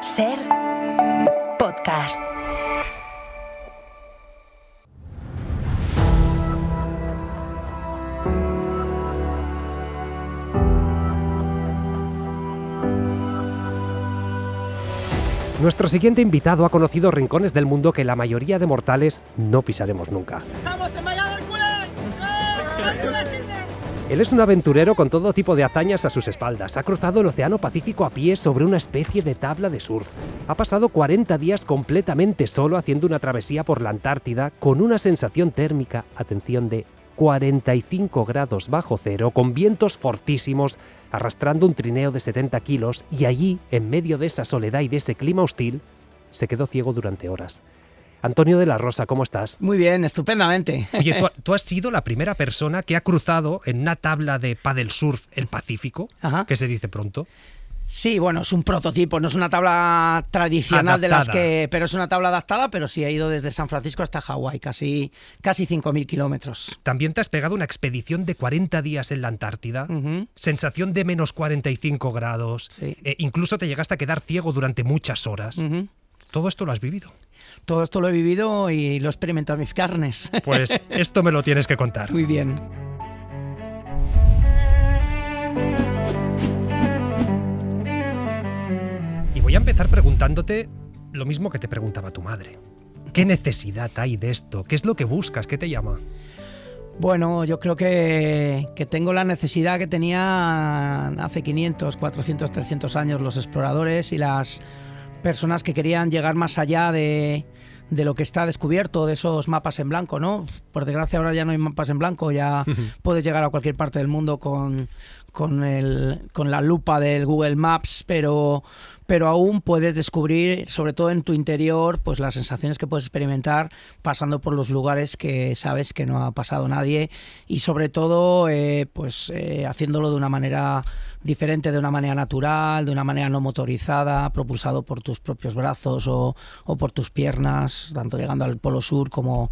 Ser podcast. Nuestro siguiente invitado ha conocido rincones del mundo que la mayoría de mortales no pisaremos nunca. ¡Estamos en Valladolid, Hércules! Él es un aventurero con todo tipo de hazañas a sus espaldas. Ha cruzado el Océano Pacífico a pie sobre una especie de tabla de surf. Ha pasado 40 días completamente solo haciendo una travesía por la Antártida con una sensación térmica, atención, de 45 grados bajo cero, con vientos fortísimos, arrastrando un trineo de 70 kilos, y allí, en medio de esa soledad y de ese clima hostil, se quedó ciego durante horas. Antonio de la Rosa, ¿cómo estás? Muy bien, estupendamente. Oye, ¿tú has sido la primera persona que ha cruzado en una tabla de paddle surf el Pacífico? Ajá. Que se dice pronto. Sí, bueno, es un prototipo, no es una tabla tradicional Adaptada. pero es una tabla adaptada, pero sí he ido desde San Francisco hasta Hawái, casi 5.000 kilómetros. También te has pegado una expedición de 40 días en la Antártida, sensación de menos 45 grados, Sí. Incluso te llegaste a quedar ciego durante muchas horas. Todo esto lo has vivido. Todo esto lo he vivido y lo he experimentado en mis carnes. Pues esto me lo tienes que contar. Muy bien. Y voy a empezar preguntándote lo mismo que te preguntaba tu madre. ¿Qué necesidad hay de esto? ¿Qué es lo que buscas? ¿Qué te llama? Bueno, yo creo que tengo la necesidad que tenían hace 500, 400, 300 años los exploradores y las personas que querían llegar más allá de lo que está descubierto, de esos mapas en blanco, ¿no? Por desgracia ahora ya no hay mapas en blanco, ya puedes llegar a cualquier parte del mundo con la lupa del Google Maps, pero aún puedes descubrir, sobre todo en tu interior, pues las sensaciones que puedes experimentar pasando por los lugares que sabes que no ha pasado nadie, y sobre todo haciéndolo de una manera diferente, de una manera natural, de una manera no motorizada, propulsado por tus propios brazos o por tus piernas, tanto llegando al Polo Sur como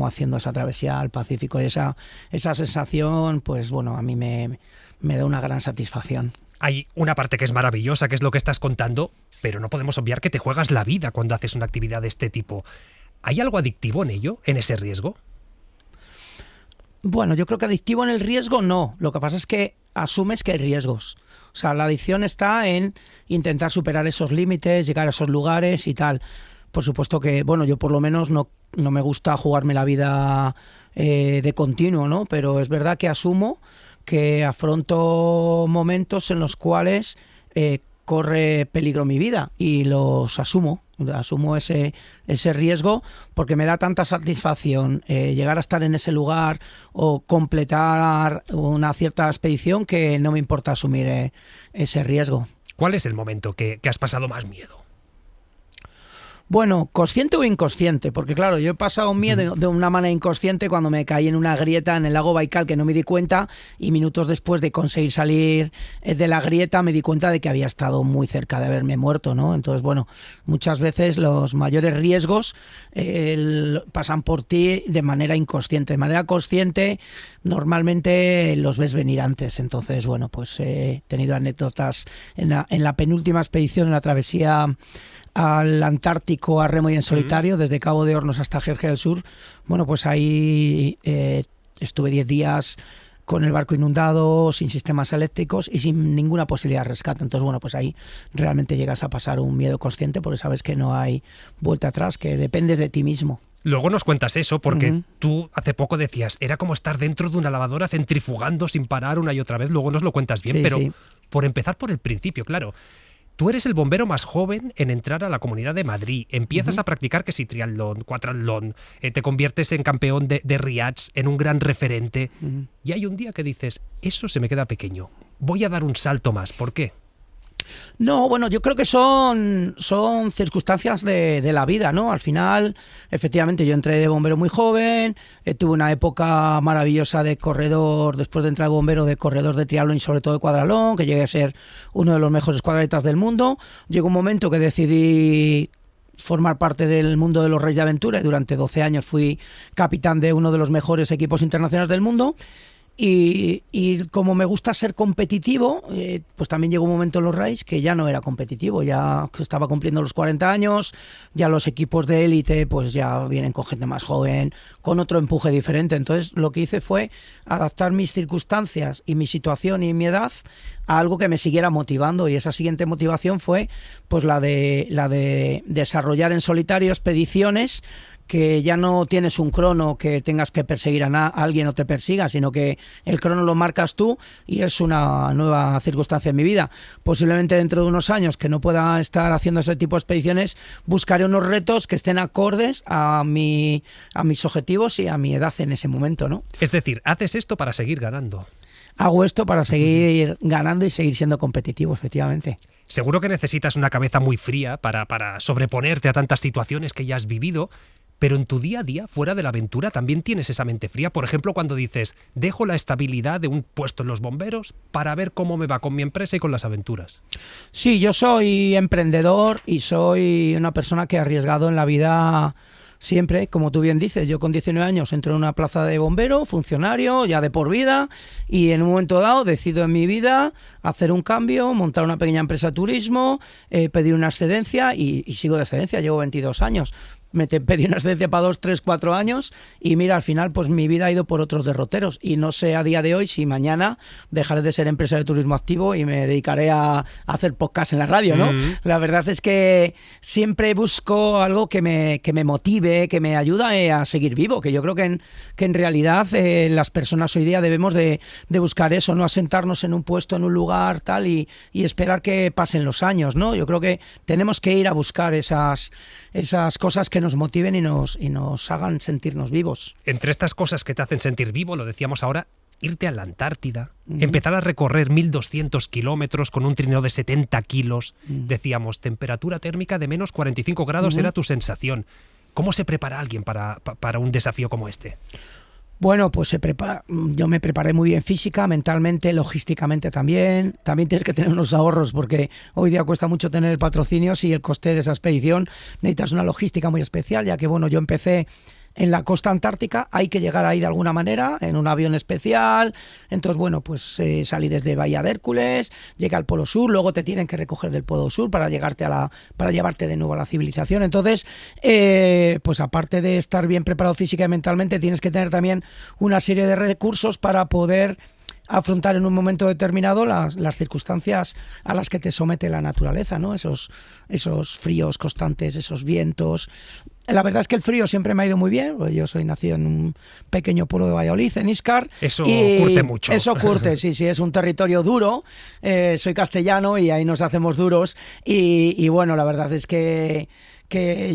haciendo esa travesía al Pacífico. Y esa sensación, pues bueno, a mí me da una gran satisfacción. Hay una parte que es maravillosa, que es lo que estás contando, pero no podemos obviar que te juegas la vida cuando haces una actividad de este tipo. ¿Hay algo adictivo en ello, en ese riesgo? Bueno, yo creo que adictivo en el riesgo no. Lo que pasa es que asumes que hay riesgos. O sea, la adicción está en intentar superar esos límites, llegar a esos lugares y tal. Por supuesto que, bueno, yo por lo menos no me gusta jugarme la vida de continuo, ¿no? Pero es verdad que asumo que afronto momentos en los cuales corre peligro mi vida y los asumo ese riesgo, porque me da tanta satisfacción llegar a estar en ese lugar o completar una cierta expedición que no me importa asumir ese riesgo. ¿Cuál es el momento que has pasado más miedo? Bueno, consciente o inconsciente, porque claro, yo he pasado miedo de una manera inconsciente cuando me caí en una grieta en el lago Baikal que no me di cuenta, y minutos después de conseguir salir de la grieta me di cuenta de que había estado muy cerca de haberme muerto, ¿no? Entonces, bueno, muchas veces los mayores riesgos pasan por ti de manera inconsciente. De manera consciente normalmente los ves venir antes. Entonces, bueno, pues he tenido anécdotas en la penúltima expedición, en la travesía al Antártico a remo y en solitario, desde Cabo de Hornos hasta Jerjes del Sur. Bueno, pues ahí estuve 10 días con el barco inundado, sin sistemas eléctricos y sin ninguna posibilidad de rescate. Entonces, bueno, pues ahí realmente llegas a pasar un miedo consciente, porque sabes que no hay vuelta atrás, que dependes de ti mismo. Luego nos cuentas eso, porque tú hace poco decías, era como estar dentro de una lavadora centrifugando sin parar una y otra vez. Luego nos lo cuentas bien, Sí, pero sí. Por empezar por el principio, claro. Tú eres el bombero más joven en entrar a la Comunidad de Madrid. Empiezas a practicar que si triatlón, cuatratlón, te conviertes en campeón de riads, en un gran referente. Y hay un día que dices, eso se me queda pequeño. Voy a dar un salto más. ¿Por qué? No, bueno, yo creo que son circunstancias de la vida, ¿no? Al final, efectivamente, yo entré de bombero muy joven, tuve una época maravillosa de corredor, después de entrar de bombero, de corredor de triatlón y sobre todo de cuadralón, que llegué a ser uno de los mejores cuadristas del mundo. Llegó un momento que decidí formar parte del mundo de los Reyes de Aventura y durante 12 años fui capitán de uno de los mejores equipos internacionales del mundo. Y como me gusta ser competitivo, pues también llegó un momento en los raids que ya no era competitivo, ya estaba cumpliendo los 40 años, ya los equipos de élite pues ya vienen con gente más joven, con otro empuje diferente. Entonces lo que hice fue adaptar mis circunstancias y mi situación y mi edad a algo que me siguiera motivando, y esa siguiente motivación fue pues la de desarrollar en solitario expediciones que ya no tienes un crono que tengas que perseguir a alguien o te persiga, sino que el crono lo marcas tú, y es una nueva circunstancia en mi vida. Posiblemente dentro de unos años que no pueda estar haciendo ese tipo de expediciones, buscaré unos retos que estén acordes a mis objetivos y a mi edad en ese momento, ¿no? Es decir, haces esto para seguir ganando. Hago esto para seguir ganando y seguir siendo competitivo, efectivamente. Seguro que necesitas una cabeza muy fría para sobreponerte a tantas situaciones que ya has vivido. Pero en tu día a día, fuera de la aventura, también tienes esa mente fría. Por ejemplo, cuando dices, dejo la estabilidad de un puesto en los bomberos para ver cómo me va con mi empresa y con las aventuras. Sí, yo soy emprendedor y soy una persona que ha arriesgado en la vida siempre, como tú bien dices. Yo con 19 años entro en una plaza de bombero, funcionario, ya de por vida, y en un momento dado decido en mi vida hacer un cambio, montar una pequeña empresa de turismo, pedir una excedencia y sigo de excedencia, llevo 22 años. Pedí una excedencia para 2, 3, 4 años y mira, al final pues mi vida ha ido por otros derroteros, y no sé a día de hoy si mañana dejaré de ser empresario de turismo activo y me dedicaré a hacer podcast en la radio, ¿no? La verdad es que siempre busco algo que me motive, que me ayude a seguir vivo, que yo creo que en realidad las personas hoy día debemos de buscar eso, no asentarnos en un puesto, en un lugar tal y esperar que pasen los años, ¿no? Yo creo que tenemos que ir a buscar esas cosas que nos motiven y nos hagan sentirnos vivos. Entre estas cosas que te hacen sentir vivo, lo decíamos ahora, irte a la Antártida, empezar a recorrer 1.200 kilómetros con un trineo de 70 kilos, decíamos, temperatura térmica de menos 45 grados era tu sensación. ¿Cómo se prepara alguien para un desafío como este? Bueno, pues yo me preparé muy bien física, mentalmente, logísticamente también. También tienes que tener unos ahorros, porque hoy día cuesta mucho tener patrocinios y el coste de esa expedición. Necesitas una logística muy especial, ya que bueno, yo empecé en la costa antártica, hay que llegar ahí de alguna manera, en un avión especial. Entonces, bueno, pues salí desde Bahía de Hércules, llegué al Polo Sur, luego te tienen que recoger del Polo Sur para llevarte de nuevo a la civilización. Entonces, pues aparte de estar bien preparado física y mentalmente, tienes que tener también una serie de recursos para poder afrontar en un momento determinado las circunstancias a las que te somete la naturaleza, ¿no? Esos fríos constantes, esos vientos. La verdad es que el frío siempre me ha ido muy bien, porque yo soy nacido en un pequeño pueblo de Valladolid, en Íscar. Eso curte mucho. Eso curte, sí, es un territorio duro. Soy castellano y ahí nos hacemos duros. Y bueno, la verdad es que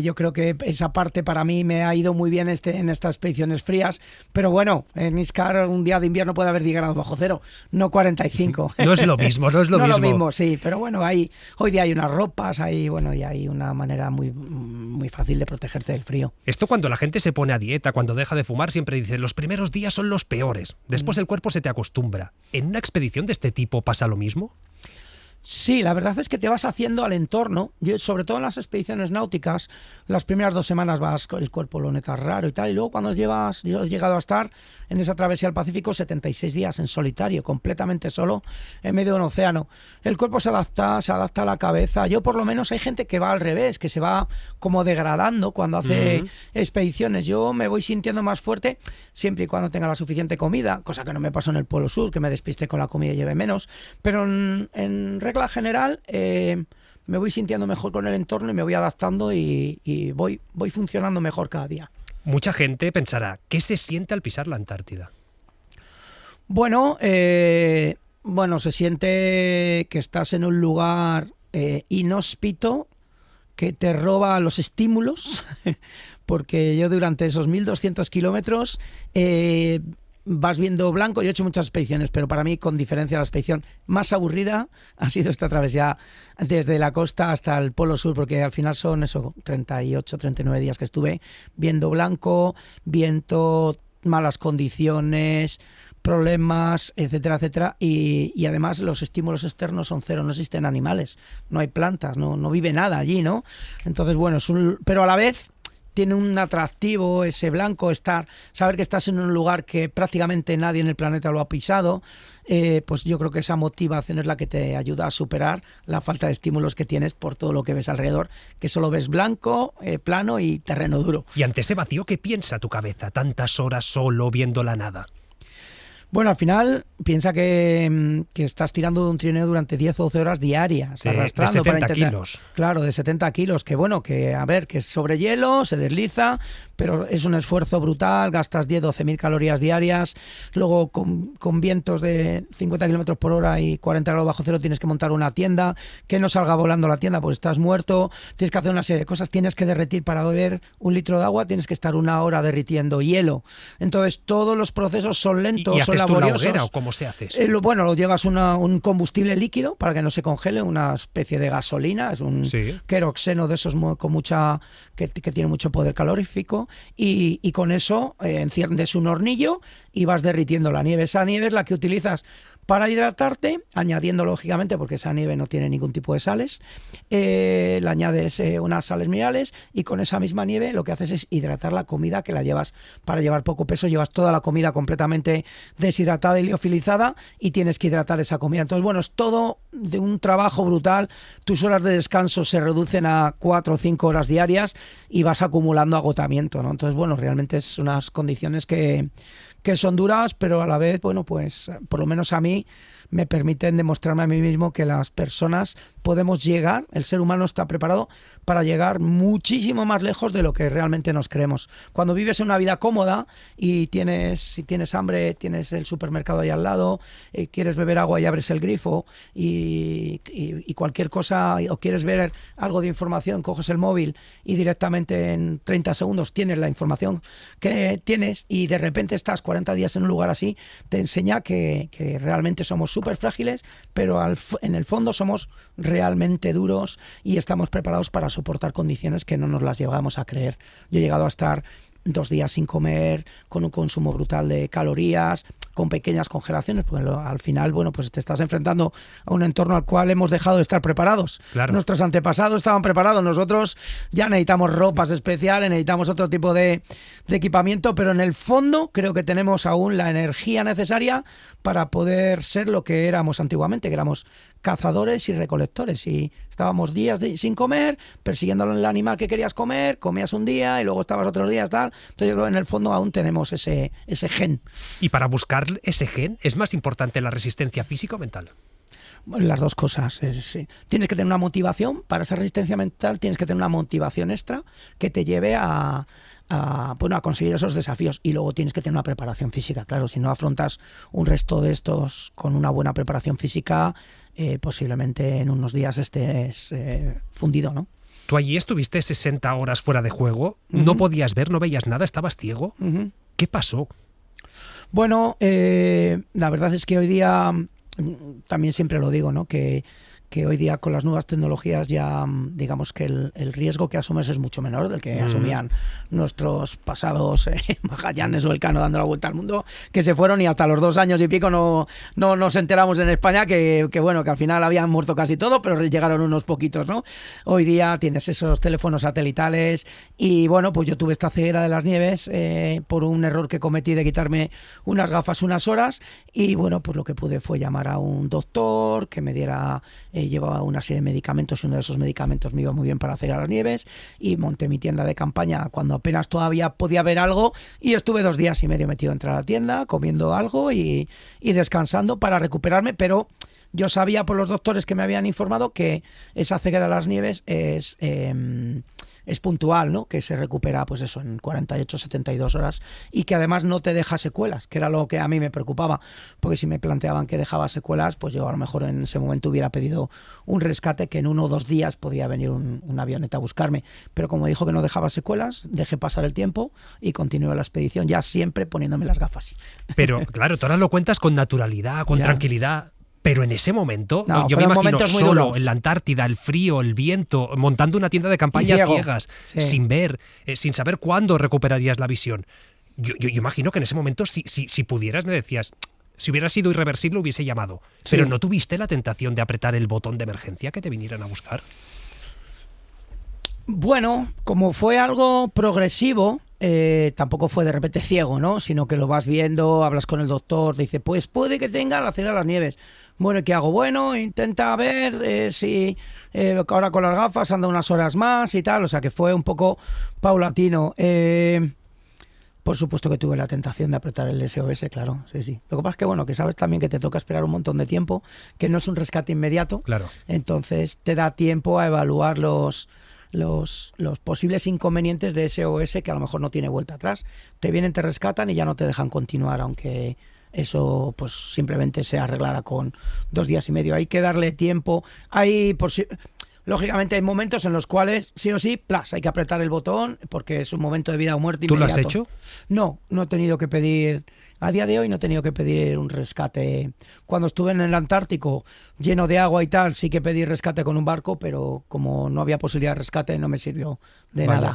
yo creo que esa parte para mí me ha ido muy bien en estas expediciones frías, pero bueno, en Íscar un día de invierno puede haber 10 grados bajo cero, no 45. No es lo mismo, no es lo mismo. No lo mismo, sí, pero bueno, hoy día hay unas ropas, y hay una manera muy, muy fácil de protegerte del frío. Esto cuando la gente se pone a dieta, cuando deja de fumar, siempre dice, los primeros días son los peores, después el cuerpo se te acostumbra. ¿En una expedición de este tipo pasa lo mismo? Sí, la verdad es que te vas haciendo al entorno. Sobre todo en las expediciones náuticas, las primeras 2 semanas el cuerpo lo notas raro y tal, y luego cuando yo he llegado a estar en esa travesía al Pacífico 76 días en solitario, completamente solo, en medio de un océano. El cuerpo se adapta a la cabeza. Yo por lo menos, hay gente que va al revés, que se va como degradando cuando hace expediciones. Yo me voy sintiendo más fuerte siempre y cuando tenga la suficiente comida, cosa que no me pasó en el Polo Sur, que me despiste con la comida y lleve menos, pero en regla general me voy sintiendo mejor con el entorno y me voy adaptando y voy funcionando mejor cada día. Mucha gente pensará, ¿qué se siente al pisar la Antártida? Bueno, se siente que estás en un lugar inhóspito, que te roba los estímulos, porque yo durante esos 1.200 kilómetros vas viendo blanco. Yo he hecho muchas expediciones, pero para mí, con diferencia, la expedición más aburrida ha sido esta travesía desde la costa hasta el Polo Sur, porque al final son 38, 39 días que estuve viendo blanco, viento, malas condiciones, problemas, etcétera, etcétera, y además los estímulos externos son cero, no existen animales, no hay plantas, no vive nada allí, ¿no? Entonces, bueno, pero a la vez tiene un atractivo ese blanco, saber que estás en un lugar que prácticamente nadie en el planeta lo ha pisado, pues yo creo que esa motivación es la que te ayuda a superar la falta de estímulos que tienes por todo lo que ves alrededor, que solo ves blanco, plano y terreno duro. Y ante ese vacío, ¿qué piensa tu cabeza? Tantas horas solo viendo la nada. Bueno, al final piensa que estás tirando de un trineo durante 10 o 12 horas diarias, Sí, arrastrando de 70 para intentar, kilos. Claro, de 70 kilos, que bueno, que a ver, que es sobre hielo, se desliza, pero es un esfuerzo brutal, gastas 10-12 mil calorías diarias, luego con vientos de 50 kilómetros por hora y 40 grados bajo cero tienes que montar una tienda, que no salga volando la tienda, pues estás muerto, tienes que hacer una serie de cosas, tienes que derretir para beber un litro de agua, tienes que estar 1 hora derritiendo hielo. Entonces todos los procesos son lentos, son ¿Haces tú la laboriosos. hoguera o cómo se hace eso? Bueno, lo llevas un combustible líquido para que no se congele, una especie de gasolina, es un Sí. queroxeno de esos con mucha que tiene mucho poder calorífico y con eso enciendes un hornillo y vas derritiendo la nieve. Esa nieve es la que utilizas para hidratarte, añadiendo lógicamente, porque esa nieve no tiene ningún tipo de sales, le añades unas sales minerales y con esa misma nieve lo que haces es hidratar la comida, que la llevas, para llevar poco peso, llevas toda la comida completamente deshidratada y liofilizada y tienes que hidratar esa comida. Entonces, bueno, es todo de un trabajo brutal, tus horas de descanso se reducen a 4 o 5 horas diarias y vas acumulando agotamiento, ¿no? Entonces, bueno, realmente es unas condiciones que son duras, pero a la vez, bueno, pues por lo menos a mí me permiten demostrarme a mí mismo que las personas podemos llegar, el ser humano está preparado para llegar muchísimo más lejos de lo que realmente nos creemos. Cuando vives una vida cómoda y si tienes hambre, tienes el supermercado ahí al lado, quieres beber agua y abres el grifo y cualquier cosa, o quieres ver algo de información, coges el móvil y directamente en 30 segundos tienes la información que tienes y de repente estás 40 días en un lugar así, te enseña que realmente somos súper frágiles, pero en el fondo somos realmente duros y estamos preparados para soportar condiciones que no nos las llegamos a creer. Yo he llegado a estar 2 días sin comer, con un consumo brutal de calorías, con pequeñas congelaciones, porque al final, bueno, pues te estás enfrentando a un entorno al cual hemos dejado de estar preparados. Claro. Nuestros antepasados estaban preparados, nosotros ya necesitamos ropas especiales, necesitamos otro tipo de equipamiento, pero en el fondo creo que tenemos aún la energía necesaria para poder ser lo que éramos antiguamente, que éramos cazadores y recolectores, y estábamos días sin comer, persiguiendo el animal que querías comer, comías un día y luego estabas otros días, tal. Entonces yo creo que en el fondo aún tenemos ese gen. Y para buscar ese gen, ¿es más importante la resistencia física o mental? Las dos cosas. Sí. Tienes que tener una motivación para esa resistencia mental, tienes que tener una motivación extra que te lleve a conseguir esos desafíos, y luego tienes que tener una preparación física. Claro, si no afrontas un resto de estos con una buena preparación física, posiblemente en unos días estés fundido, ¿no? Tú allí estuviste 60 horas fuera de juego, no podías ver, no veías nada, estabas ciego. ¿Qué pasó? Bueno, la verdad es que hoy día, también siempre lo digo, ¿no? Que hoy día con las nuevas tecnologías ya digamos que el riesgo que asumes es mucho menor del que asumían nuestros pasados Magallanes o Elcano dando la vuelta al mundo, que se fueron y hasta los 2 años y pico no nos enteramos en España que bueno, que al final habían muerto casi todo, pero llegaron unos poquitos, ¿no? Hoy día tienes esos teléfonos satelitales y bueno, pues yo tuve esta ceguera de las nieves por un error que cometí de quitarme unas gafas unas horas, y bueno, pues lo que pude fue llamar a un doctor que me diera llevaba una serie de medicamentos y uno de esos medicamentos me iba muy bien para hacer a las nieves, y monté mi tienda de campaña cuando apenas todavía podía ver algo, y estuve 2 días y medio metido dentro de la tienda comiendo algo y descansando para recuperarme, pero yo sabía por los doctores que me habían informado que esa ceguera de las nieves es puntual, ¿no? Que se recupera, pues eso, en 48, 72 horas, y que además no te deja secuelas, que era lo que a mí me preocupaba, porque si me planteaban que dejaba secuelas, pues yo a lo mejor en ese momento hubiera pedido un rescate, que en 1 o 2 días podría venir una avioneta a buscarme, pero como dijo que no dejaba secuelas, dejé pasar el tiempo y continué la expedición, ya siempre poniéndome las gafas. Pero claro, tú ahora lo cuentas con naturalidad, con tranquilidad. Pero en ese momento, no, yo me imagino muy solo duros. en la Antártida, el frío, el viento, montando una tienda de campaña a ciegas, sí, sin ver, sin saber cuándo recuperarías la visión. Yo imagino que en ese momento, si pudieras, me decías, si hubiera sido irreversible hubiese llamado. Sí. Pero ¿no tuviste la tentación de apretar el botón de emergencia que te vinieran a buscar? Bueno, como fue algo progresivo, tampoco fue de repente ciego, ¿no? Sino que lo vas viendo, hablas con el doctor, te dice, pues puede que tenga la ceguera de las nieves. Bueno, ¿y qué hago? Bueno, intenta ver si ahora con las gafas anda unas horas más y tal. O sea que fue un poco paulatino. Por supuesto que tuve la tentación de apretar el SOS, claro, sí. Lo que pasa es que, bueno, que sabes también que te toca esperar un montón de tiempo, que no es un rescate inmediato. Claro. Entonces te da tiempo a evaluar los posibles inconvenientes de SOS, que a lo mejor no tiene vuelta atrás. Te vienen, te rescatan y ya no te dejan continuar, aunque eso pues simplemente se arreglara con 2 días y medio. Hay que darle tiempo. Lógicamente hay momentos en los cuales sí o sí, hay que apretar el botón porque es un momento de vida o muerte inmediato. ¿Tú lo has hecho? No he tenido que pedir, a día de hoy no he tenido que pedir un rescate. Cuando estuve en el Antártico lleno de agua y tal, sí que pedí rescate con un barco, pero como no había posibilidad de rescate no me sirvió de nada.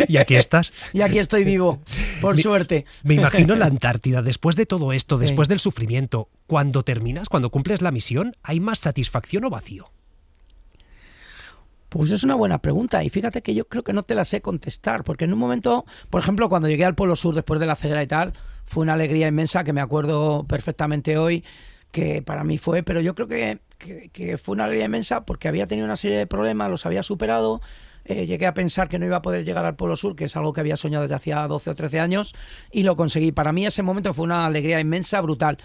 ¿Y aquí estás? Y aquí estoy vivo, por suerte. Me imagino la Antártida, después de todo esto, Sí. después del sufrimiento, cuando terminas, cuando cumples la misión, ¿hay más satisfacción o vacío? Pues es una buena pregunta y fíjate que yo creo que no te la sé contestar, porque en un momento, por ejemplo, cuando llegué al Polo Sur después de la ceguera y tal, fue una alegría inmensa que me acuerdo perfectamente hoy, que para mí fue, pero yo creo que fue una alegría inmensa porque había tenido una serie de problemas, los había superado, llegué a pensar que no iba a poder llegar al Polo Sur, que es algo que había soñado desde hacía 12 o 13 años, y lo conseguí. Para mí ese momento fue una alegría inmensa, brutal.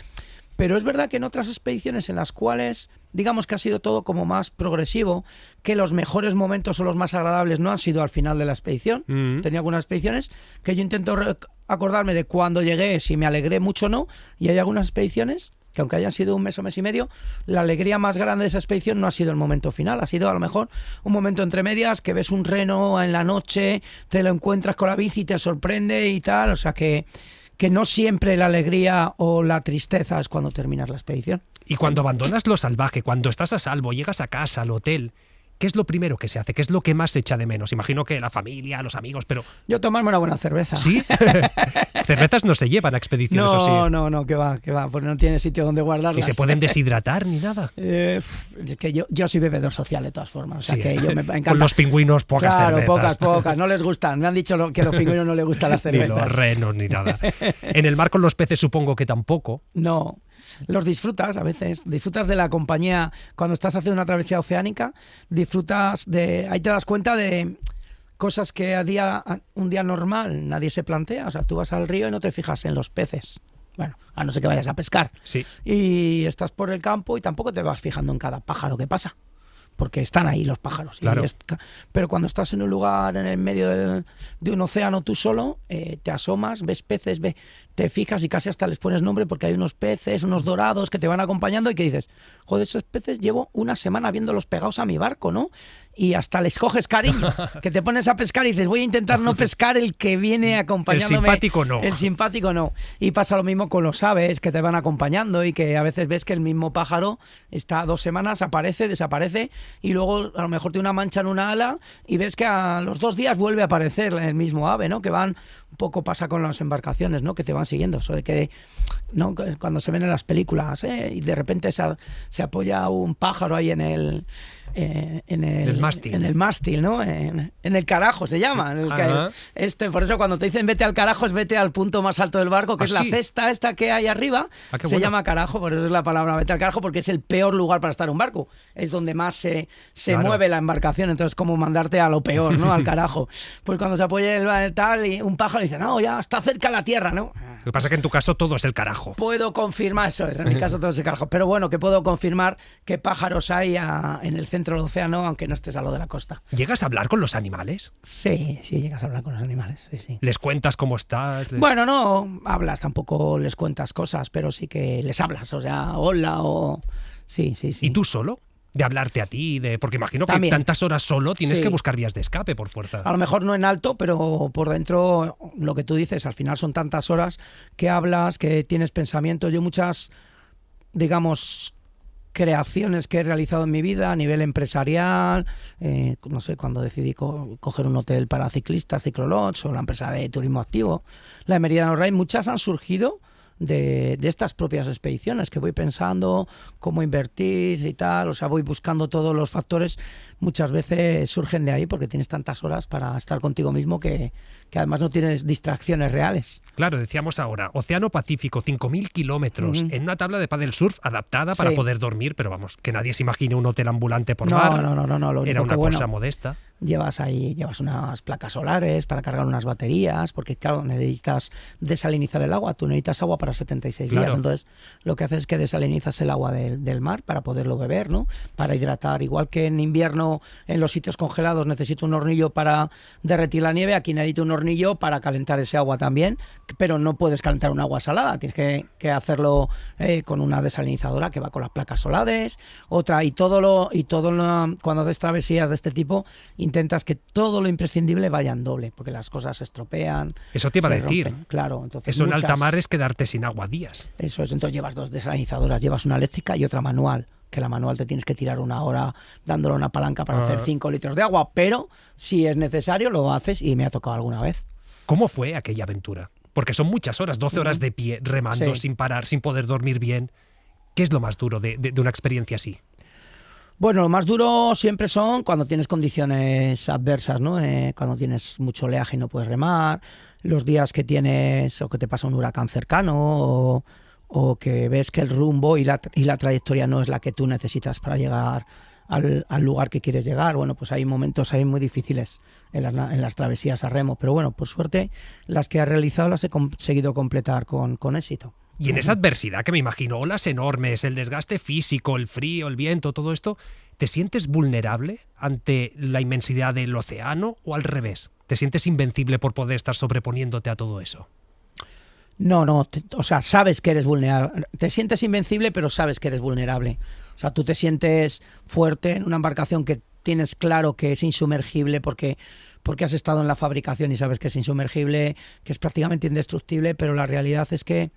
Pero es verdad que en otras expediciones en las cuales, digamos que ha sido todo como más progresivo, que los mejores momentos o los más agradables no han sido al final de la expedición. Tenía algunas expediciones que yo intento acordarme de cuando llegué, si me alegré mucho o no, y hay algunas expediciones que aunque hayan sido un mes o mes y medio, la alegría más grande de esa expedición no ha sido el momento final, ha sido a lo mejor un momento entre medias, que ves un reno en la noche, te lo encuentras con la bici, te sorprende y tal, o sea que no siempre la alegría o la tristeza es cuando terminas la expedición. Y cuando abandonas lo salvaje, cuando estás a salvo, llegas a casa, al hotel, ¿qué es lo primero que se hace? ¿Qué es lo que más se echa de menos? Imagino que la familia, los amigos, pero... Yo tomarme una buena cerveza. ¿Sí? Cervezas no se llevan a expediciones, ¿o sí? No, que va, porque no tiene sitio donde guardarlas. ¿Y se pueden deshidratar ni nada? Es que yo soy bebedor social de todas formas. O sea Sí, que yo me encanta. Con los pingüinos pocas cervezas. Claro, pocas. No les gustan. Me han dicho que a los pingüinos no les gustan las cervezas. Ni los renos, ni nada. En el mar con los peces supongo que tampoco. No. Los disfrutas a veces, disfrutas de la compañía cuando estás haciendo una travesía oceánica, ahí te das cuenta de cosas que un día normal nadie se plantea. O sea, tú vas al río y no te fijas en los peces. Bueno, a no ser que vayas a pescar. Sí. Y estás por el campo y tampoco te vas fijando en cada pájaro que pasa, porque están ahí los pájaros. Claro. Pero cuando estás en un lugar en el medio de un océano tú solo, te asomas, ves peces, te fijas y casi hasta les pones nombre porque hay unos peces, unos dorados que te van acompañando y que dices, joder, esos peces llevo una semana viéndolos pegados a mi barco, ¿no? Y hasta les coges cariño, que te pones a pescar y dices, voy a intentar no pescar el que viene acompañándome. El simpático no. El simpático no. Y pasa lo mismo con los aves que te van acompañando y que a veces ves que el mismo pájaro está 2 semanas, aparece, desaparece y luego a lo mejor tiene una mancha en una ala y ves que a los 2 días vuelve a aparecer el mismo ave, ¿no? Que van, un poco pasa con las embarcaciones, ¿no? Que te van siguiendo, eso de que, ¿no? Cuando se ven en las películas, y de repente se apoya un pájaro ahí en el mástil. En el mástil, ¿no? En el carajo se llama. Por eso cuando te dicen vete al carajo es vete al punto más alto del barco, que es la cesta esta que hay arriba. Se llama carajo, por eso es la palabra vete al carajo, porque es el peor lugar para estar un barco. Es donde más se mueve la embarcación, entonces como mandarte a lo peor, ¿no? Al carajo. Pues cuando se apoya el tal y un pájaro dice, no, ya está cerca la tierra, ¿no? Lo que pasa es que en tu caso todo es el carajo. Puedo confirmar eso, en mi caso todo es el carajo. Pero bueno, que puedo confirmar que pájaros hay en el centro del océano, aunque no estés a lo de la costa. ¿Llegas a hablar con los animales? Sí, llegas a hablar con los animales, sí. ¿Les cuentas cómo estás? Bueno, no hablas, tampoco les cuentas cosas, pero sí que les hablas, o sea, hola o... Sí. ¿Y tú solo? De hablarte a ti, porque imagino que También. tantas horas solo tienes Sí. que buscar vías de escape por fuerza. A lo mejor no en alto, pero por dentro, lo que tú dices, al final son tantas horas que hablas, que tienes pensamientos. Yo muchas, digamos, creaciones que he realizado en mi vida a nivel empresarial, no sé, cuando decidí coger un hotel para ciclistas, Ciclolodge, o la empresa de turismo activo, la de Meridiano Ride, muchas han surgido de estas propias expediciones, que voy pensando cómo invertir y tal, o sea, voy buscando todos los factores. muchas veces surgen de ahí porque tienes tantas horas para estar contigo mismo que además no tienes distracciones reales. Claro, decíamos ahora, Océano Pacífico, 5.000 kilómetros, en una tabla de paddle surf adaptada para poder dormir, pero vamos, que nadie se imagine un hotel ambulante por mar. No, lo Era único una que, cosa modesta. Llevas unas placas solares para cargar unas baterías, porque claro, necesitas desalinizar el agua, tú necesitas agua para 76 días, entonces lo que haces es que desalinizas el agua del mar para poderlo beber, ¿no? Para hidratar, igual que en invierno en los sitios congelados necesito un hornillo para derretir la nieve, aquí necesito un hornillo para calentar ese agua también, pero no puedes calentar un agua salada, tienes que hacerlo con una desalinizadora que va con las placas solares, cuando haces travesías de este tipo intentas que todo lo imprescindible vaya en doble, porque las cosas se estropean. Eso te iba a decir. Rompen. Claro, entonces eso en alta mar es quedarte sin agua días. Eso es, entonces llevas 2 desalinizadoras, llevas una eléctrica y otra manual, que la manual te tienes que tirar 1 hora dándole una palanca para hacer 5 litros de agua, pero si es necesario lo haces y me ha tocado alguna vez. ¿Cómo fue aquella aventura? Porque son muchas horas, 12 horas de pie, remando, sin parar, sin poder dormir bien. ¿Qué es lo más duro de una experiencia así? Bueno, lo más duro siempre son cuando tienes condiciones adversas, ¿no? Cuando tienes mucho oleaje y no puedes remar, los días que tienes o que te pasa un huracán cercano o que ves que el rumbo y la trayectoria no es la que tú necesitas para llegar al lugar que quieres llegar. Bueno, pues hay momentos ahí muy difíciles en las travesías a remo, pero bueno, por suerte las que he realizado las he conseguido completar con éxito. Y en esa adversidad que me imagino, olas enormes, el desgaste físico, el frío, el viento, todo esto, ¿te sientes vulnerable ante la inmensidad del océano o al revés? ¿Te sientes invencible por poder estar sobreponiéndote a todo eso? No, o sea, sabes que eres vulnerable. Te sientes invencible, pero sabes que eres vulnerable. O sea, tú te sientes fuerte en una embarcación que tienes claro que es insumergible porque has estado en la fabricación y sabes que es insumergible, que es prácticamente indestructible, pero la realidad es que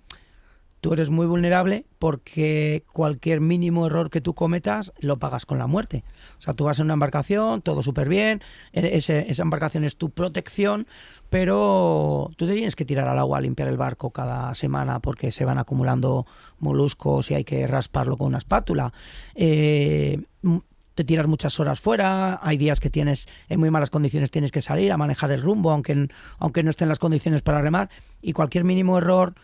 tú eres muy vulnerable porque cualquier mínimo error que tú cometas lo pagas con la muerte. O sea, tú vas en una embarcación, todo súper bien, esa embarcación es tu protección, pero tú te tienes que tirar al agua a limpiar el barco cada semana porque se van acumulando moluscos y hay que rasparlo con una espátula. Te tiras muchas horas fuera, hay días que tienes en muy malas condiciones, tienes que salir a manejar el rumbo, aunque no estén las condiciones para remar, y cualquier mínimo error...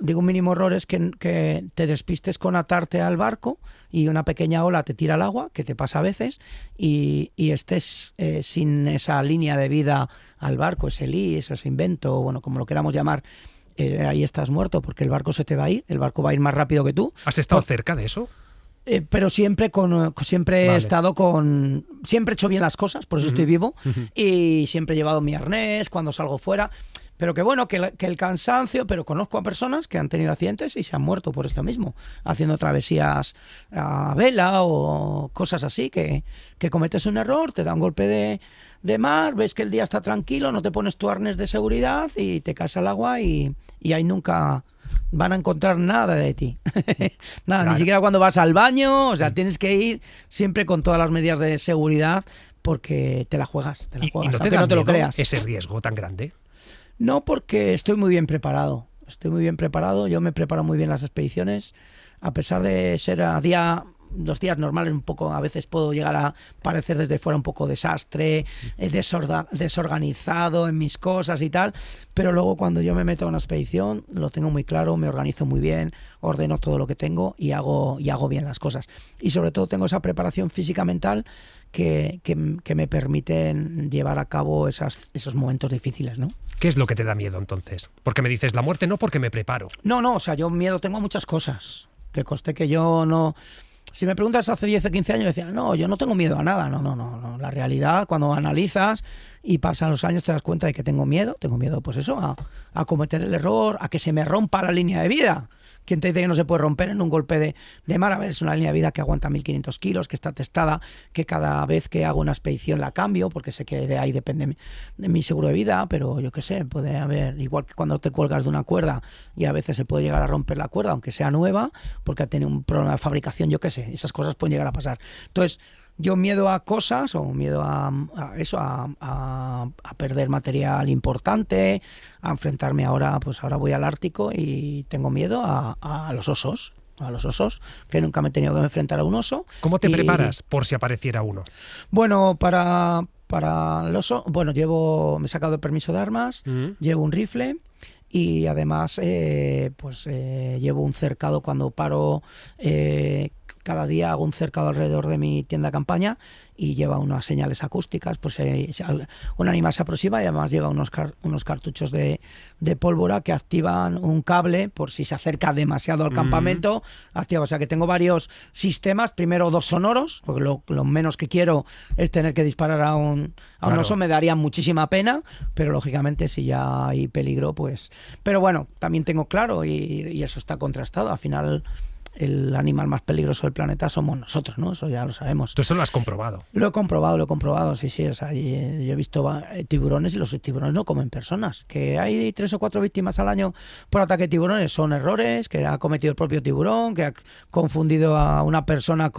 Digo, un mínimo error es que te despistes con atarte al barco y una pequeña ola te tira al agua, que te pasa a veces, y estés sin esa línea de vida al barco, ese LIS, ese invento, bueno, como lo queramos llamar, ahí estás muerto porque el barco se te va a ir, el barco va a ir más rápido que tú. ¿Has estado cerca de eso? Pero siempre he estado siempre he hecho bien las cosas, por eso estoy vivo, y siempre he llevado mi arnés cuando salgo fuera. Pero que bueno, que el cansancio, pero conozco a personas que han tenido accidentes y se han muerto por esto mismo, haciendo travesías a vela o cosas así, que cometes un error, te da un golpe de mar, ves que el día está tranquilo, no te pones tu arnés de seguridad y te caes al agua y ahí nunca van a encontrar nada de ti. Nada, claro. Ni siquiera cuando vas al baño, o sea, tienes que ir siempre con todas las medidas de seguridad porque te la juegas, ¿Y no aunque no te lo creas. Ese riesgo tan grande? No, porque estoy muy bien preparado. Yo me preparo muy bien las expediciones, a pesar de ser los días normales un poco, a veces puedo llegar a parecer desde fuera un poco desastre, desorganizado en mis cosas y tal, pero luego cuando yo me meto a una expedición lo tengo muy claro, me organizo muy bien, ordeno todo lo que tengo y hago bien las cosas. Y sobre todo tengo esa preparación física mental que me permiten llevar a cabo esos momentos difíciles, ¿no? ¿Qué es lo que te da miedo entonces? Porque me dices la muerte, no porque me preparo. No, o sea, yo miedo tengo a muchas cosas. Que conste que yo no... Si me preguntas hace 10 o 15 años, decía, no, yo no tengo miedo a nada. No. La realidad, cuando analizas y pasan los años, te das cuenta de que tengo miedo. Tengo miedo, pues eso, a cometer el error, a que se me rompa la línea de vida. ¿Quién te dice que no se puede romper en un golpe de mar? A ver, es una línea de vida que aguanta 1.500 kilos, que está testada, que cada vez que hago una expedición la cambio, porque sé que de ahí depende de mi seguro de vida, pero yo qué sé, puede haber, igual que cuando te cuelgas de una cuerda y a veces se puede llegar a romper la cuerda, aunque sea nueva, porque ha tenido un problema de fabricación, yo qué sé, esas cosas pueden llegar a pasar. Entonces, yo miedo a cosas o miedo a perder material importante, a enfrentarme ahora voy al Ártico y tengo miedo a los osos. a los osos, que nunca me he tenido que enfrentar a un oso. ¿Cómo te preparas por si apareciera uno? Bueno, para el oso, bueno, me he sacado el permiso de armas, llevo un rifle y además llevo un cercado cuando paro. Cada día hago un cercado alrededor de mi tienda de campaña y lleva unas señales acústicas, pues si un animal se aproxima, y además lleva unos cartuchos de pólvora que activan un cable por si se acerca demasiado al campamento, activa. O sea que tengo varios sistemas, primero 2 sonoros, porque lo menos que quiero es tener que disparar a un oso, me daría muchísima pena, pero lógicamente si ya hay peligro, pues... Pero bueno, también tengo claro, y eso está contrastado, al final... El animal más peligroso del planeta somos nosotros, ¿no? Eso ya lo sabemos. ¿Tú eso lo has comprobado? Lo he comprobado, sí. O sea, yo he visto tiburones y los tiburones no comen personas. Que hay 3 o 4 víctimas al año por ataque de tiburones son errores que ha cometido el propio tiburón, que ha confundido a una persona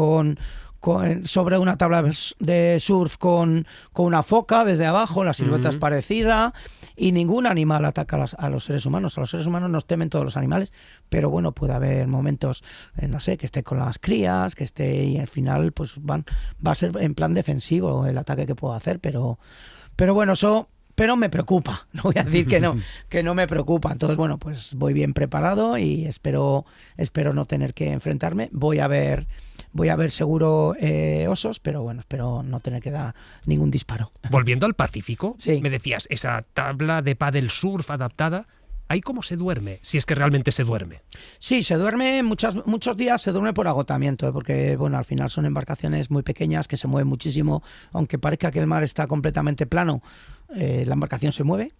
sobre una tabla de surf con una foca desde abajo, la silueta es parecida, y ningún animal ataca a los seres humanos. A los seres humanos nos temen todos los animales, pero bueno, puede haber momentos, no sé, que esté con las crías, que esté, y al final pues va a ser en plan defensivo el ataque que puedo hacer, pero bueno, eso... Pero me preocupa, no voy a decir que no me preocupa. Entonces, bueno, pues voy bien preparado y espero no tener que enfrentarme. Voy a ver seguro osos, pero bueno, espero no tener que dar ningún disparo. Volviendo al Pacífico, sí. Me decías, esa tabla de paddle surf adaptada, ¿ahí cómo se duerme? Si es que realmente se duerme. Sí, se duerme, muchos días se duerme por agotamiento, porque bueno, al final son embarcaciones muy pequeñas que se mueven muchísimo, aunque parezca que el mar está completamente plano, la embarcación se mueve.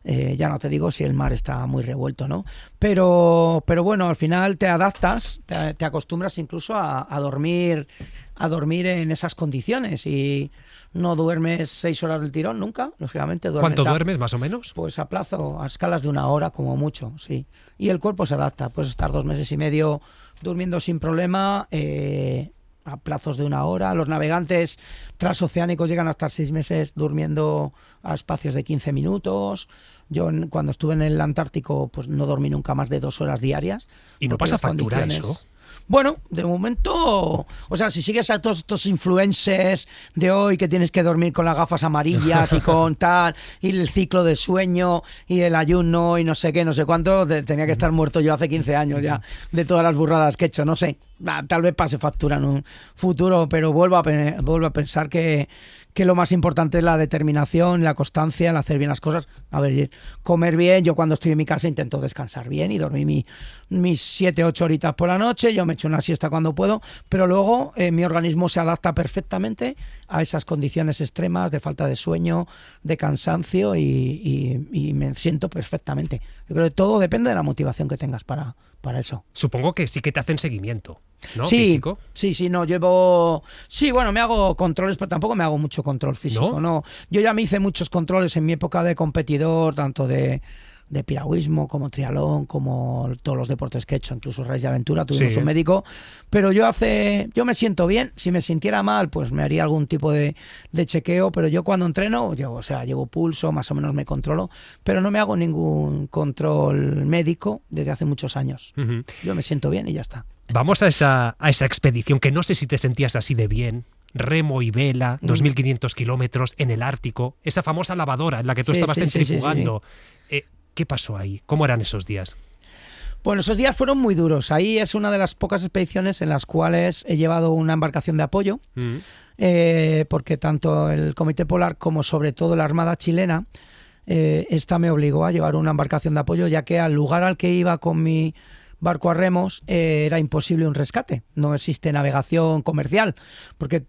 Ya no te digo si el mar está muy revuelto, ¿no? Pero bueno, al final te adaptas, te acostumbras incluso a dormir en esas condiciones, y no duermes 6 horas del tirón nunca, lógicamente. ¿Cuánto duermes, más o menos? Pues a escalas de 1 hora como mucho, sí. Y el cuerpo se adapta, puedes estar 2 meses y medio durmiendo sin problema, a plazos de 1 hora. Los navegantes transoceánicos llegan a estar 6 meses durmiendo a espacios de 15 minutos. Yo cuando estuve en el Antártico pues no dormí nunca más de 2 horas diarias. ¿Y no pasa factura eso? Bueno, de momento, o sea, si sigues a todos estos influencers de hoy que tienes que dormir con las gafas amarillas y con tal, y el ciclo de sueño y el ayuno y no sé qué, no sé cuánto, tenía que estar muerto yo hace 15 años ya de todas las burradas que he hecho, no sé. Tal vez pase factura en un futuro, pero vuelvo a pensar que lo más importante es la determinación, la constancia, el hacer bien las cosas. A ver, comer bien. Yo cuando estoy en mi casa intento descansar bien y dormir mis 7, 8 horitas por la noche. Yo me echo una siesta cuando puedo, pero luego mi organismo se adapta perfectamente a esas condiciones extremas de falta de sueño, de cansancio, y me siento perfectamente. Yo creo que todo depende de la motivación que tengas para eso. Supongo que sí que te hacen seguimiento, ¿no? Sí, ¿Físico? Sí, no, llevo... Sí, bueno, me hago controles, pero tampoco me hago mucho control físico, ¿no? Yo ya me hice muchos controles en mi época de competidor, tanto de piragüismo, como triatlón, como todos los deportes que he hecho, incluso raids de aventura, tuvimos un médico, pero yo me siento bien. Si me sintiera mal, pues me haría algún tipo de chequeo, pero yo cuando entreno, llevo pulso, más o menos me controlo, pero no me hago ningún control médico desde hace muchos años. Yo me siento bien y ya está. Vamos a esa expedición, que no sé si te sentías así de bien. Remo y vela, 2.500 kilómetros en el Ártico, esa famosa lavadora en la que tú estabas centrifugando. Sí. ¿Qué pasó ahí? ¿Cómo eran esos días? Bueno, esos días fueron muy duros. Ahí es una de las pocas expediciones en las cuales he llevado una embarcación de apoyo, porque tanto el Comité Polar como sobre todo la Armada chilena, esta me obligó a llevar una embarcación de apoyo, ya que al lugar al que iba con mi barco a remos era imposible un rescate. No existe navegación comercial, porque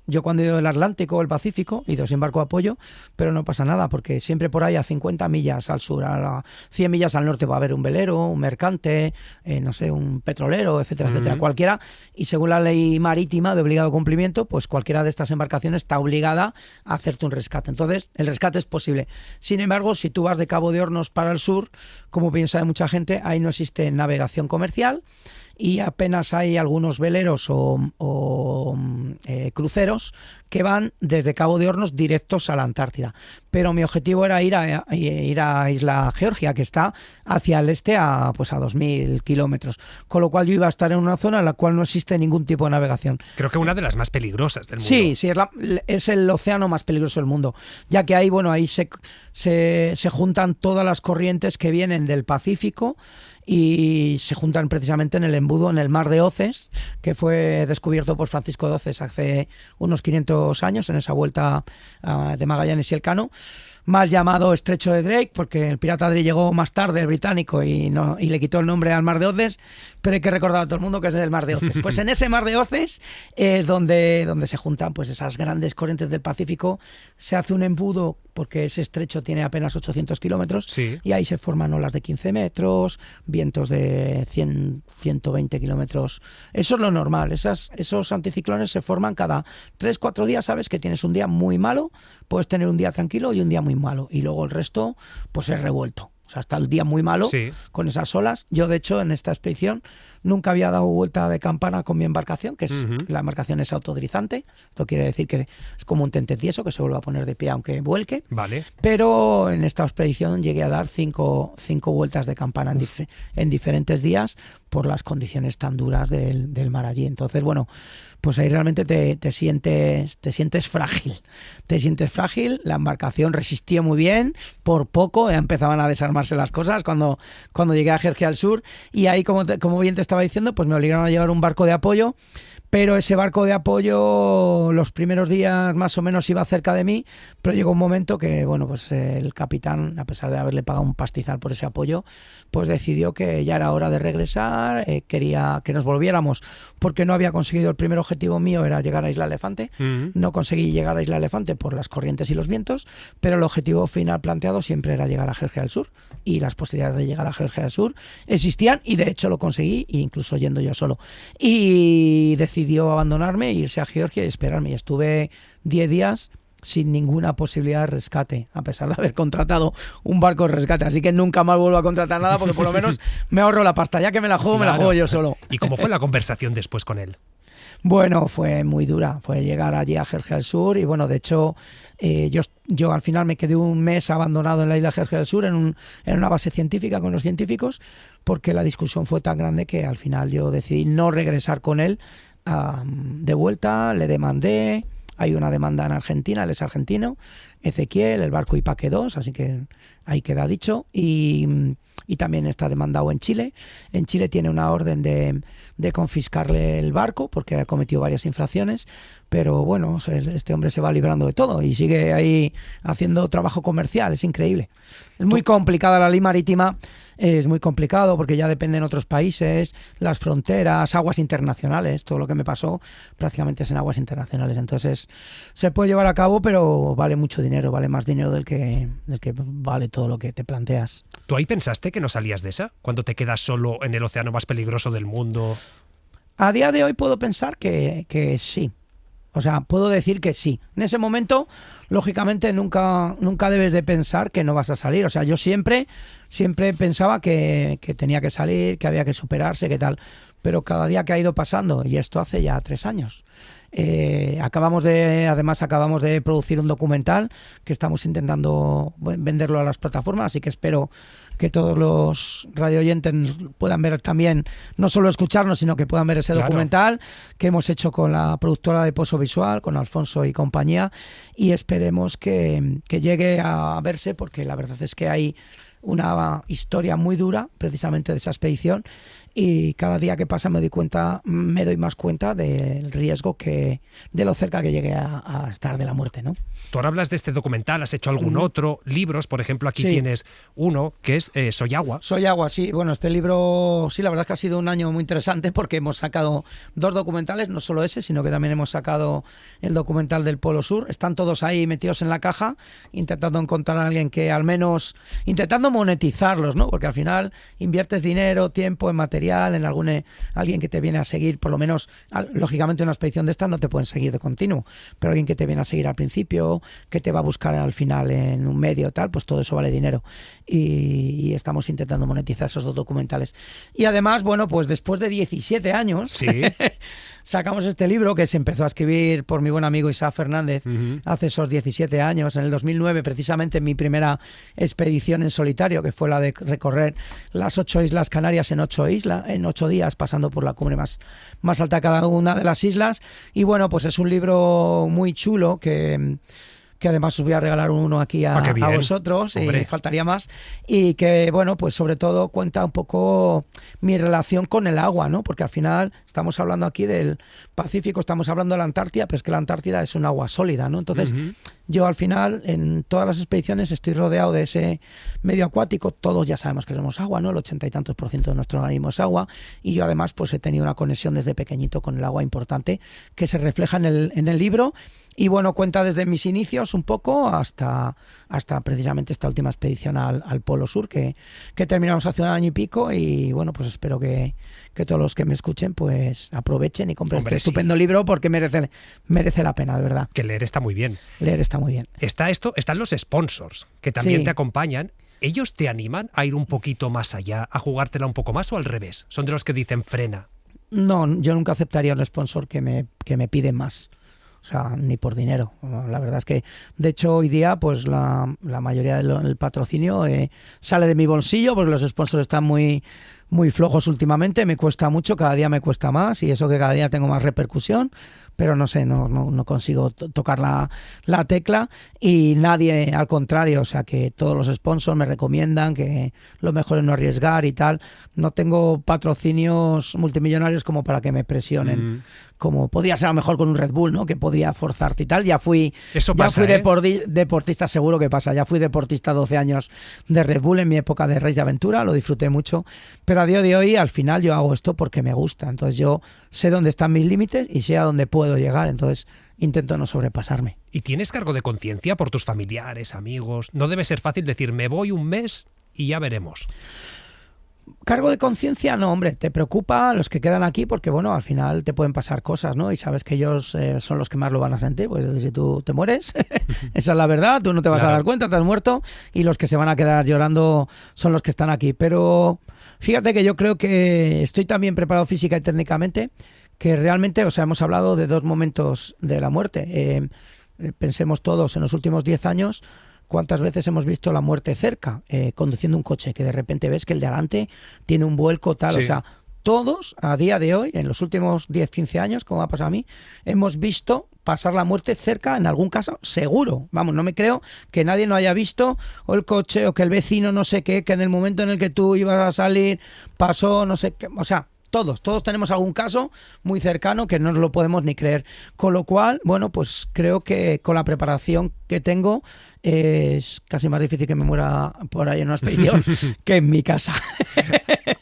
yo cuando he ido del Atlántico o el Pacífico he ido sin barco de apoyo, pero no pasa nada, porque siempre por ahí a 50 millas al sur, a 100 millas al norte va a haber un velero, un mercante, no sé, un petrolero, etcétera, etcétera, cualquiera, y según la ley marítima de obligado cumplimiento, pues cualquiera de estas embarcaciones está obligada a hacerte un rescate. Entonces, el rescate es posible. Sin embargo, si tú vas de Cabo de Hornos para el sur, como bien sabe mucha gente, ahí no existe navegación comercial, y apenas hay algunos veleros o cruceros que van desde Cabo de Hornos directos a la Antártida. Pero mi objetivo era ir a Isla Georgia, que está hacia el este a 2.000 kilómetros. Con lo cual yo iba a estar en una zona en la cual no existe ningún tipo de navegación. Creo que una de las más peligrosas del mundo. Sí, es el océano más peligroso del mundo, ya que ahí se juntan todas las corrientes que vienen del Pacífico y se juntan precisamente en el embudo, en el Mar de Oces, que fue descubierto por Francisco de Oces hace unos 500 años, en esa vuelta de Magallanes y Elcano, más llamado Estrecho de Drake, porque el pirata Drake llegó más tarde, el británico, y le quitó el nombre al Mar de Oces, pero hay que recordar a todo el mundo que es el Mar de Oces. Pues en ese Mar de Oces es donde se juntan pues esas grandes corrientes del Pacífico, se hace un embudo, porque ese estrecho tiene apenas 800 kilómetros, sí, y ahí se forman olas de 15 metros, vientos de 100, 120 kilómetros. Eso es lo normal, esos anticiclones se forman cada 3-4 días, sabes que tienes un día muy malo, puedes tener un día tranquilo y un día muy malo, y luego el resto pues es revuelto. O sea, hasta el día muy malo, sí, con esas olas. Yo, de hecho, en esta expedición nunca había dado vuelta de campana con mi embarcación, que es la embarcación es autodeslizante. Esto quiere decir que es como un tentecieso que se vuelve a poner de pie aunque vuelque. Vale. Pero en esta expedición llegué a dar cinco vueltas de campana en diferentes días por las condiciones tan duras del mar allí. Entonces, bueno, pues ahí realmente te sientes frágil. Te sientes frágil, la embarcación resistió muy bien, por poco ya empezaban a desarmarse las cosas cuando llegué a Georgia del Sur, y ahí, como bien te estaba diciendo, pues me obligaron a llevar un barco de apoyo. Pero ese barco de apoyo los primeros días más o menos iba cerca de mí, pero llegó un momento que, bueno, pues el capitán, a pesar de haberle pagado un pastizal por ese apoyo, pues decidió que ya era hora de regresar, quería que nos volviéramos, porque no había conseguido el primer objetivo mío, era llegar a Isla Elefante. No conseguí llegar a Isla Elefante por las corrientes y los vientos, pero el objetivo final planteado siempre era llegar a Georgia del Sur, y las posibilidades de llegar a Georgia del Sur existían, y de hecho lo conseguí, incluso yendo yo solo. Y decidió abandonarme, irse a Georgia y esperarme. Y estuve 10 días sin ninguna posibilidad de rescate, a pesar de haber contratado un barco de rescate. Así que nunca más vuelvo a contratar nada, porque por lo menos me ahorro la pasta. Ya que me la juego, claro, me la juego yo solo. ¿Y cómo fue la conversación después con él? Bueno, fue muy dura. Fue llegar allí a Georgia del Sur y, bueno, de hecho, yo al final me quedé un mes abandonado en la isla Georgia del Sur, en una base científica con los científicos, porque la discusión fue tan grande que al final yo decidí no regresar con él de vuelta. Le demandé, hay una demanda en Argentina, él es argentino, Ezequiel, el barco Ipaque 2, así que ahí queda dicho, y también está demandado en Chile. En Chile tiene una orden de confiscarle el barco porque ha cometido varias infracciones, pero bueno, este hombre se va librando de todo y sigue ahí haciendo trabajo comercial. Es increíble. Es muy complicada la ley marítima, es muy complicado porque ya dependen otros países, las fronteras, aguas internacionales. Todo lo que me pasó prácticamente es en aguas internacionales. Entonces se puede llevar a cabo, pero vale mucho dinero, vale más dinero del que vale todo lo que te planteas. ¿Tú ahí pensaste que no salías de esa? Cuando te quedas solo en el océano más peligroso del mundo. A día de hoy puedo pensar que sí. O sea, puedo decir que sí. En ese momento, lógicamente, nunca debes de pensar que no vas a salir. O sea, yo siempre pensaba que tenía que salir, que había que superarse, que tal. Pero cada día que ha ido pasando, y esto hace ya 3 años, acabamos de producir un documental que estamos intentando venderlo a las plataformas, así que espero que todos los radioyentes puedan ver también, no solo escucharnos, sino que puedan ver ese documental que hemos hecho con la productora de Pozo Visual, con Alfonso y compañía, y esperemos que llegue a verse, porque la verdad es que hay una historia muy dura precisamente de esa expedición, y cada día que pasa me doy más cuenta del riesgo, de lo cerca que llegué a estar de la muerte, ¿no? Tú ahora hablas de este documental, ¿has hecho algún otro? Libros, por ejemplo, aquí tienes uno que es Soy Agua. Soy Agua, sí. Bueno, este libro, sí, la verdad es que ha sido un año muy interesante porque hemos sacado 2 documentales, no solo ese, sino que también hemos sacado el documental del Polo Sur. Están todos ahí metidos en la caja, intentando encontrar a alguien que al menos, intentando monetizarlos, ¿no? Porque al final inviertes dinero, tiempo en material, material, en alguien que te viene a seguir, por lo menos, lógicamente una expedición de estas no te pueden seguir de continuo, pero alguien que te viene a seguir al principio, que te va a buscar al final en un medio tal, pues todo eso vale dinero. Y estamos intentando monetizar esos 2 documentales. Y además, bueno, pues después de 17 años, Sí. sacamos este libro que se empezó a escribir por mi buen amigo Isaac Fernández hace esos 17 años. En el 2009, precisamente en mi primera expedición en solitario, que fue la de recorrer las 8 islas Canarias en 8 días, pasando por la cumbre más alta de cada una de las islas. Y bueno, pues es un libro muy chulo que además os voy a regalar uno aquí a vosotros, hombre, y faltaría más, y que, bueno, pues sobre todo cuenta un poco mi relación con el agua, ¿no? Porque al final estamos hablando aquí del Pacífico, estamos hablando de la Antártida, pero es que la Antártida es un agua sólida, ¿no? Entonces, yo al final, en todas las expediciones, estoy rodeado de ese medio acuático. Todos ya sabemos que somos agua, ¿no? El 80 y tantos % de nuestro organismo es agua, y yo además pues he tenido una conexión desde pequeñito con el agua importante, que se refleja en el libro. Y bueno, cuenta desde mis inicios un poco hasta precisamente esta última expedición al Polo Sur, que terminamos hace un año y pico. Y bueno, pues espero que todos los que me escuchen pues aprovechen y compren este estupendo libro, porque merece la pena, de verdad. Que leer está muy bien. Leer está muy bien. Están los sponsors, que también te acompañan. ¿Ellos te animan a ir un poquito más allá, a jugártela un poco más, o al revés? ¿Son de los que dicen frena? No, yo nunca aceptaría un sponsor que me pide más. O sea, ni por dinero. La verdad es que, de hecho, hoy día, pues la mayoría del patrocinio sale de mi bolsillo, porque los sponsors están muy flojos últimamente. Me cuesta mucho, cada día me cuesta más, y eso que cada día tengo más repercusión, pero no sé, no consigo tocar la tecla, y nadie, al contrario, o sea, que todos los sponsors me recomiendan que lo mejor es no arriesgar y tal. No tengo patrocinios multimillonarios como para que me presionen, como podría ser a lo mejor con un Red Bull, ¿no? Que podría forzarte y tal. Ya fui deportista, seguro que pasa. Ya fui deportista 12 años de Red Bull en mi época de race de aventura, lo disfruté mucho, pero a día de hoy al final yo hago esto porque me gusta. Entonces yo sé dónde están mis límites y sé a dónde puedo llegar, entonces intento no sobrepasarme. ¿Y tienes cargo de conciencia por tus familiares, amigos? No debe ser fácil decir, me voy un mes y ya veremos. Cargo de conciencia, no, hombre, te preocupa los que quedan aquí, porque bueno, al final te pueden pasar cosas, ¿no? Y sabes que ellos son los que más lo van a sentir, pues si tú te mueres, esa es la verdad, tú no te vas a dar cuenta, te has muerto, y los que se van a quedar llorando son los que están aquí. Pero fíjate que yo creo que estoy tan bien preparado física y técnicamente que realmente, o sea, hemos hablado de 2 momentos de la muerte. Pensemos todos en los últimos 10 años, ¿cuántas veces hemos visto la muerte cerca, conduciendo un coche, que de repente ves que el de adelante tiene un vuelco tal? Sí. O sea, todos a día de hoy, en los últimos 10, 15 años, como ha pasado a mí, hemos visto pasar la muerte cerca, en algún caso, seguro. Vamos, no me creo que nadie no haya visto, o el coche, o que el vecino no sé qué, que en el momento en el que tú ibas a salir pasó no sé qué. O sea, todos tenemos algún caso muy cercano que no nos lo podemos ni creer. Con lo cual, bueno, pues creo que con la preparación que tengo es casi más difícil que me muera por ahí en una expedición que en mi casa.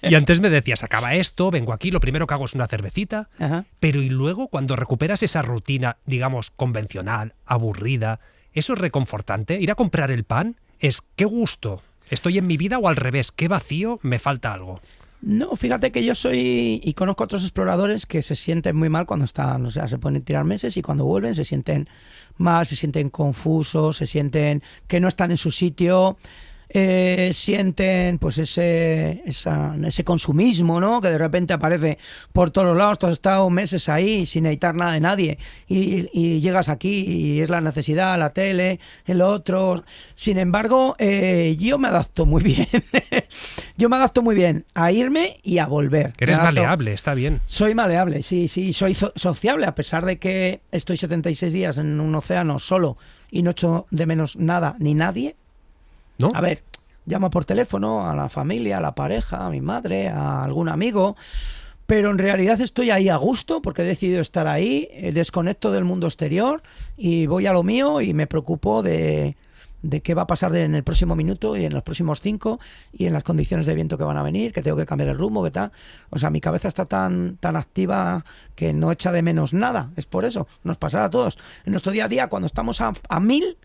Y antes me decías, acaba esto, vengo aquí, lo primero que hago es una cervecita. Ajá. Pero y luego cuando recuperas esa rutina, digamos, convencional, aburrida, ¿eso es reconfortante? Ir a comprar el pan es ¿qué gusto? ¿Estoy en mi vida o al revés? ¿Qué vacío? ¿Me falta algo? No, fíjate que yo soy, y conozco a otros exploradores que se sienten muy mal cuando están, o sea, se pueden tirar meses y cuando vuelven se sienten mal, se sienten confusos, se sienten que no están en su sitio, sienten pues ese consumismo, ¿no? Que de repente aparece por todos los lados. Tú has estado meses ahí sin necesitar nada de nadie y llegas aquí y es la necesidad, la tele, el otro. Sin embargo, yo me adapto muy bien. Yo me adapto muy bien a irme y a volver. Eres maleable, está bien. Soy maleable, sí, soy sociable, a pesar de que estoy 76 días en un océano solo y no echo de menos nada ni nadie. ¿No? A ver, llamo por teléfono a la familia, a la pareja, a mi madre, a algún amigo, pero en realidad estoy ahí a gusto porque he decidido estar ahí, desconecto del mundo exterior y voy a lo mío y me preocupo de qué va a pasar en el próximo minuto y en los próximos 5 y en las condiciones de viento que van a venir, que tengo que cambiar el rumbo, que tal. O sea, mi cabeza está tan activa que no echa de menos nada. Es por eso, nos pasará a todos. En nuestro día a día, cuando estamos a 1000,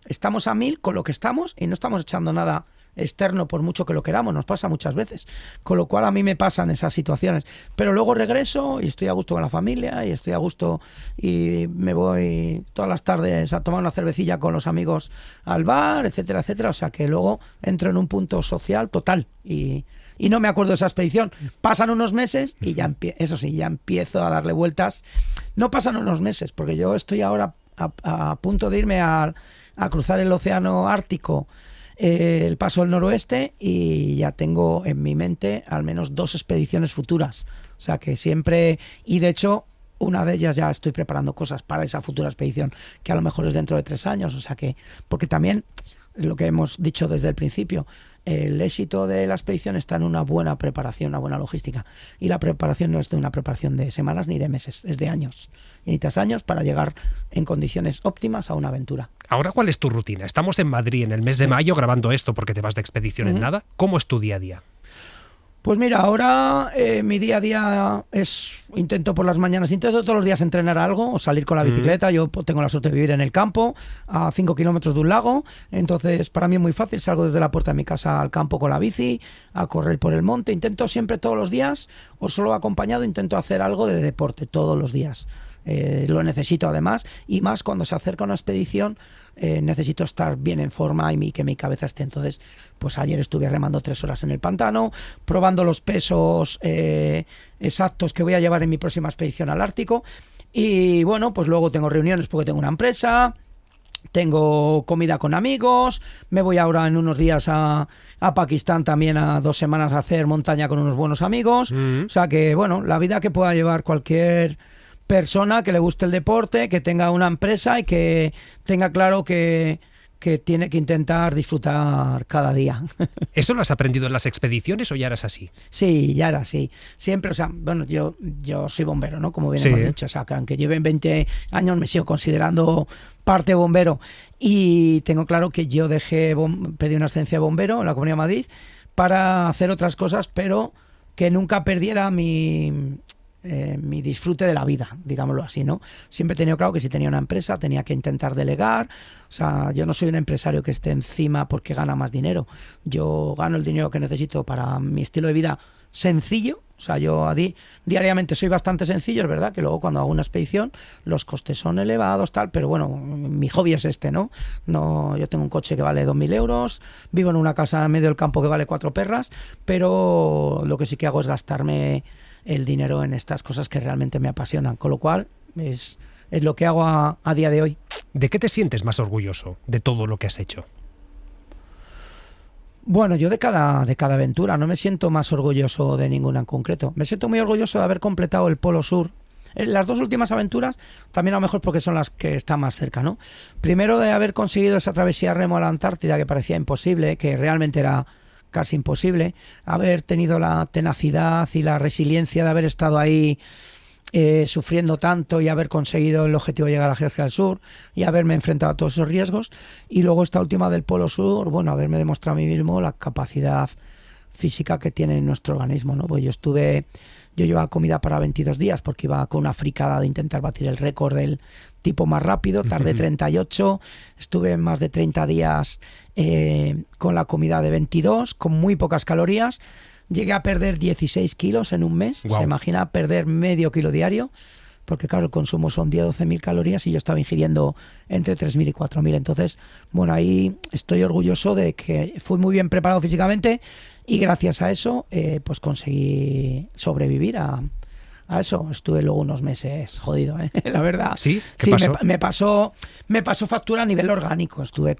estamos a 1000 con lo que estamos y no estamos echando nada externo, por mucho que lo queramos, nos pasa muchas veces, con lo cual a mí me pasan esas situaciones, pero luego regreso y estoy a gusto con la familia y estoy a gusto y me voy todas las tardes a tomar una cervecilla con los amigos al bar, etcétera, etcétera, o sea que luego entro en un punto social total y no me acuerdo de esa expedición. Pasan unos meses y ya eso sí, ya empiezo a darle vueltas. No pasan unos meses, porque yo estoy ahora a punto de irme a cruzar el océano Ártico, el paso del noroeste, y ya tengo en mi mente al menos 2 expediciones futuras. O sea que siempre, y de hecho una de ellas ya estoy preparando cosas para esa futura expedición, que a lo mejor es dentro de 3 años. O sea que, porque también lo que hemos dicho desde el principio, el éxito de la expedición está en una buena preparación, una buena logística. Y la preparación no es de una preparación de semanas ni de meses, es de años. Y necesitas años para llegar en condiciones óptimas a una aventura. Ahora, ¿cuál es tu rutina? Estamos en Madrid en el mes de mayo grabando esto porque te vas de expedición en nada. ¿Cómo es tu día a día? Pues mira, ahora mi día a día intento por las mañanas, intento todos los días entrenar algo o salir con la bicicleta. Yo tengo la suerte de vivir en el campo, a 5 kilómetros de un lago, entonces para mí es muy fácil, salgo desde la puerta de mi casa al campo con la bici, a correr por el monte. Intento siempre todos los días, o solo acompañado, intento hacer algo de deporte todos los días. Lo necesito además, y más cuando se acerca una expedición, necesito estar bien en forma y que mi cabeza esté. Entonces, pues ayer estuve remando 3 horas en el pantano, probando los pesos exactos que voy a llevar en mi próxima expedición al Ártico. Y bueno, pues luego tengo reuniones porque tengo una empresa, tengo comida con amigos, me voy ahora en unos días a Pakistán también a 2 semanas a hacer montaña con unos buenos amigos. O sea que, bueno, la vida que pueda llevar cualquier persona que le guste el deporte, que tenga una empresa y que tenga claro que tiene que intentar disfrutar cada día. ¿Eso lo has aprendido en las expediciones o ya eras así? Sí, ya era así. Siempre, o sea, bueno, yo soy bombero, ¿no? Como bien hemos dicho, o sea, que aunque lleven 20 años me sigo considerando parte bombero. Y tengo claro que yo pedí una excedencia de bombero en la Comunidad de Madrid para hacer otras cosas, pero que nunca perdiera mi disfrute de la vida, digámoslo así, ¿no? Siempre he tenido claro que si tenía una empresa tenía que intentar delegar. O sea, yo no soy un empresario que esté encima porque gana más dinero. Yo gano el dinero que necesito para mi estilo de vida sencillo. O sea, yo diariamente soy bastante sencillo, es verdad que luego cuando hago una expedición los costes son elevados, tal, pero bueno, mi hobby es ¿no? Yo tengo un coche que vale 2.000 euros, vivo en una casa en medio del campo que vale 4 perras, pero lo que sí que hago es gastarme el dinero en estas cosas que realmente me apasionan, con lo cual es lo que hago a día de hoy. ¿De qué te sientes más orgulloso de todo lo que has hecho? Bueno, yo de cada aventura no me siento más orgulloso de ninguna en concreto. Me siento muy orgulloso de haber completado el Polo Sur. Las 2 últimas aventuras, también a lo mejor porque son las que están más cerca, ¿no? Primero de haber conseguido esa travesía a remo a la Antártida, que parecía imposible, que realmente era casi imposible, haber tenido la tenacidad y la resiliencia de haber estado ahí sufriendo tanto y haber conseguido el objetivo de llegar a la Georgia del Sur y haberme enfrentado a todos esos riesgos. Y luego esta última del Polo Sur, bueno, haberme demostrado a mí mismo la capacidad física que tiene nuestro organismo, ¿no? Pues yo llevaba comida para 22 días porque iba con una fricada de intentar batir el récord del tipo más rápido, tardé 38, estuve más de 30 días con la comida de 22, con muy pocas calorías. Llegué a perder 16 kilos en un mes. Wow. Se imagina perder medio kilo diario, porque claro, el consumo son 10-12.000 calorías y yo estaba ingiriendo entre 3.000 y 4.000. Entonces, bueno, ahí estoy orgulloso de que fui muy bien preparado físicamente y gracias a eso pues conseguí sobrevivir a eso. Estuve luego unos meses jodido, la verdad. ¿Sí? ¿Qué Sí, pasó? me pasó factura a nivel orgánico. Estuve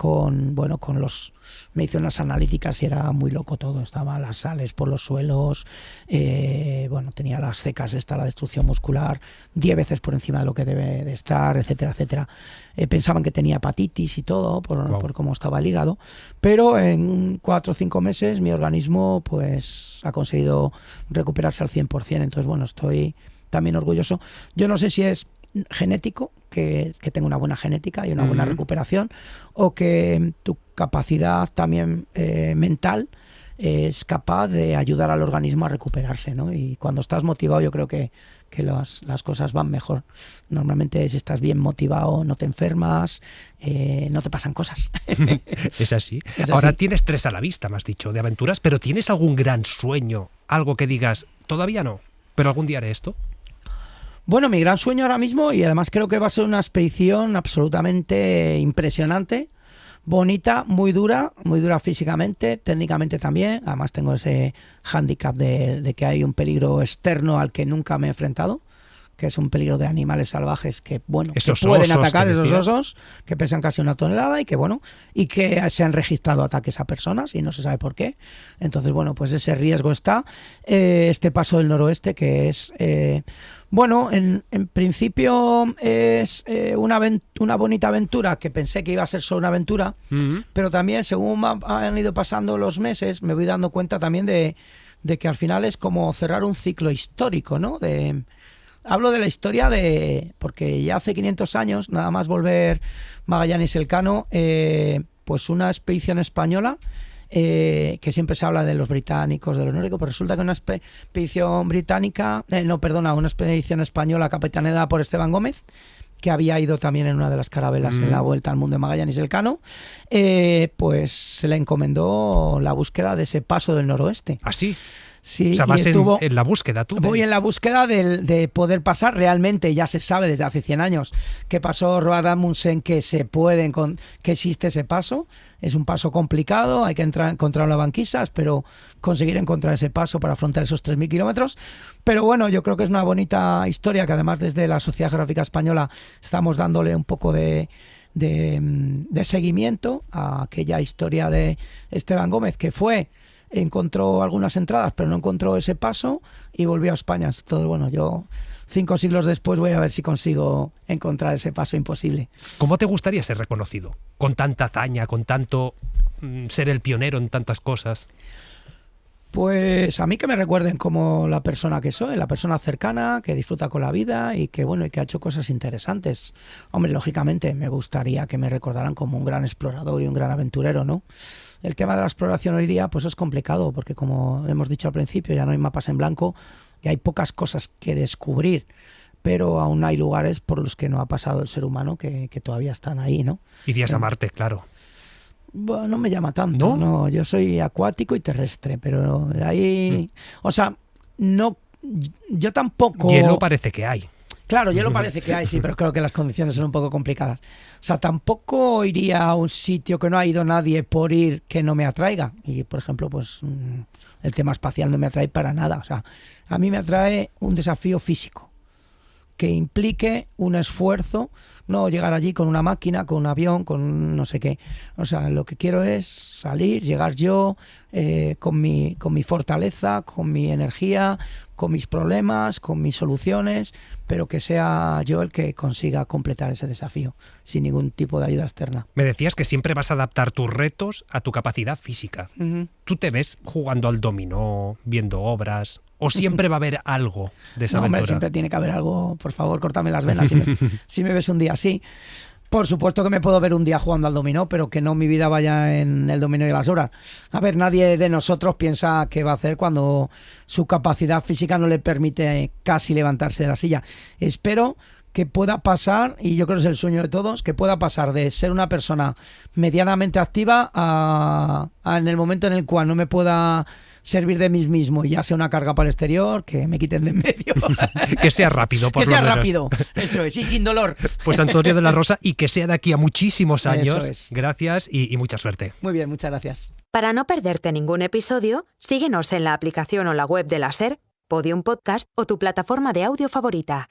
me hice unas analíticas y era muy loco todo. Estaban las sales por los suelos, tenía las cecas, la destrucción muscular 10 veces por encima de lo que debe de estar, etcétera, etcétera. Pensaban que tenía hepatitis y todo por cómo estaba el hígado, pero en 4 o 5 meses mi organismo pues ha conseguido recuperarse al 100%. Entonces, bueno, estoy también orgulloso. Yo no sé si es genético, que tenga una buena genética y una buena recuperación, o que tu capacidad también mental es capaz de ayudar al organismo a recuperarse, ¿no? Y cuando estás motivado yo creo que las cosas van mejor. Normalmente si estás bien motivado no te enfermas, no te pasan cosas. Es así. Es así. Ahora tienes 3 a la vista, me has dicho, de aventuras, pero ¿tienes algún gran sueño? Algo que digas, todavía no, pero algún día haré esto. Bueno, mi gran sueño ahora mismo, y además creo que va a ser una expedición absolutamente impresionante, bonita, muy dura físicamente, técnicamente también. Además tengo ese hándicap de que hay un peligro externo al que nunca me he enfrentado, que es un peligro de animales salvajes que, bueno, que pueden atacar, esos osos que pesan casi 1 tonelada y que, bueno, y que se han registrado ataques a personas y no se sabe por qué. Entonces, bueno, pues ese riesgo está. Este paso del noroeste que es... bueno, en principio es una bonita aventura que pensé que iba a ser solo una aventura, pero también según han ido pasando los meses me voy dando cuenta también de que al final es como cerrar un ciclo histórico, ¿no? Hablo de la historia porque ya hace 500 años, nada más volver Magallanes Elcano, pues una expedición española, que siempre se habla de los británicos, de los nórdicos, pero resulta que una expedición británica, una expedición española capitaneada por Esteban Gómez, que había ido también en una de las carabelas en la vuelta al mundo de Magallanes Elcano, pues se le encomendó la búsqueda de ese paso del noroeste. ¿Ah, sí? Sí, o sea, vas en la búsqueda tú. Voy en la búsqueda de poder pasar. Realmente ya se sabe desde hace 100 años que pasó Roald Amundsen que que existe ese paso. Es un paso complicado, hay que encontrar las banquisas, pero conseguir encontrar ese paso para afrontar esos 3.000 kilómetros. Pero bueno, yo creo que es una bonita historia que además desde la Sociedad Geográfica Española estamos dándole un poco de seguimiento a aquella historia de Esteban Gómez, que encontró algunas entradas, pero no encontró ese paso y volvió a España. Entonces, bueno, yo 5 siglos después voy a ver si consigo encontrar ese paso imposible. ¿Cómo te gustaría ser reconocido? Con tanta hazaña, con tanto ser el pionero en tantas cosas. Pues a mí que me recuerden como la persona que soy, la persona cercana, que disfruta con la vida y que, bueno, y que ha hecho cosas interesantes. Hombre, lógicamente me gustaría que me recordaran como un gran explorador y un gran aventurero, ¿no? El tema de la exploración hoy día pues es complicado porque, como hemos dicho al principio, ya no hay mapas en blanco y hay pocas cosas que descubrir, pero aún hay lugares por los que no ha pasado el ser humano que todavía están ahí, ¿no? Irías a Marte, claro. Bueno, no me llama tanto, ¿no? Yo soy acuático y terrestre, pero ahí... O sea, no... Yo tampoco... Hielo parece que hay. Claro, hielo parece que hay, sí, pero creo que las condiciones son un poco complicadas. O sea, tampoco iría a un sitio que no ha ido nadie por ir que no me atraiga. Y, por ejemplo, pues el tema espacial no me atrae para nada. O sea, a mí me atrae un desafío físico que implique un esfuerzo, no llegar allí con una máquina, con un avión, con no sé qué. O sea, lo que quiero es salir, llegar yo con mi fortaleza, con mi energía, con mis problemas, con mis soluciones, pero que sea yo el que consiga completar ese desafío, sin ningún tipo de ayuda externa. Me decías que siempre vas a adaptar tus retos a tu capacidad física. ¿Tú te ves jugando al dominó, viendo obras, o siempre va a haber algo de esa aventura? Hombre, siempre tiene que haber algo. Por favor, córtame las venas si me ves un día así. Por supuesto que me puedo ver un día jugando al dominó, pero que no mi vida vaya en el dominó y las obras. A ver, nadie de nosotros piensa qué va a hacer cuando su capacidad física no le permite casi levantarse de la silla. Espero que pueda pasar, y yo creo que es el sueño de todos, que pueda pasar de ser una persona medianamente activa a en el momento en el cual no me pueda servir de mí mismo y ya sea una carga para el exterior, que me quiten de en medio. Que sea rápido, por lo menos. Que sea rápido, eso es, y sin dolor. Pues Antonio de la Rosa, y que sea de aquí a muchísimos años. Eso es. Gracias y mucha suerte. Muy bien, muchas gracias. Para no perderte ningún episodio, síguenos en la aplicación o la web de la SER, Podium Podcast o tu plataforma de audio favorita.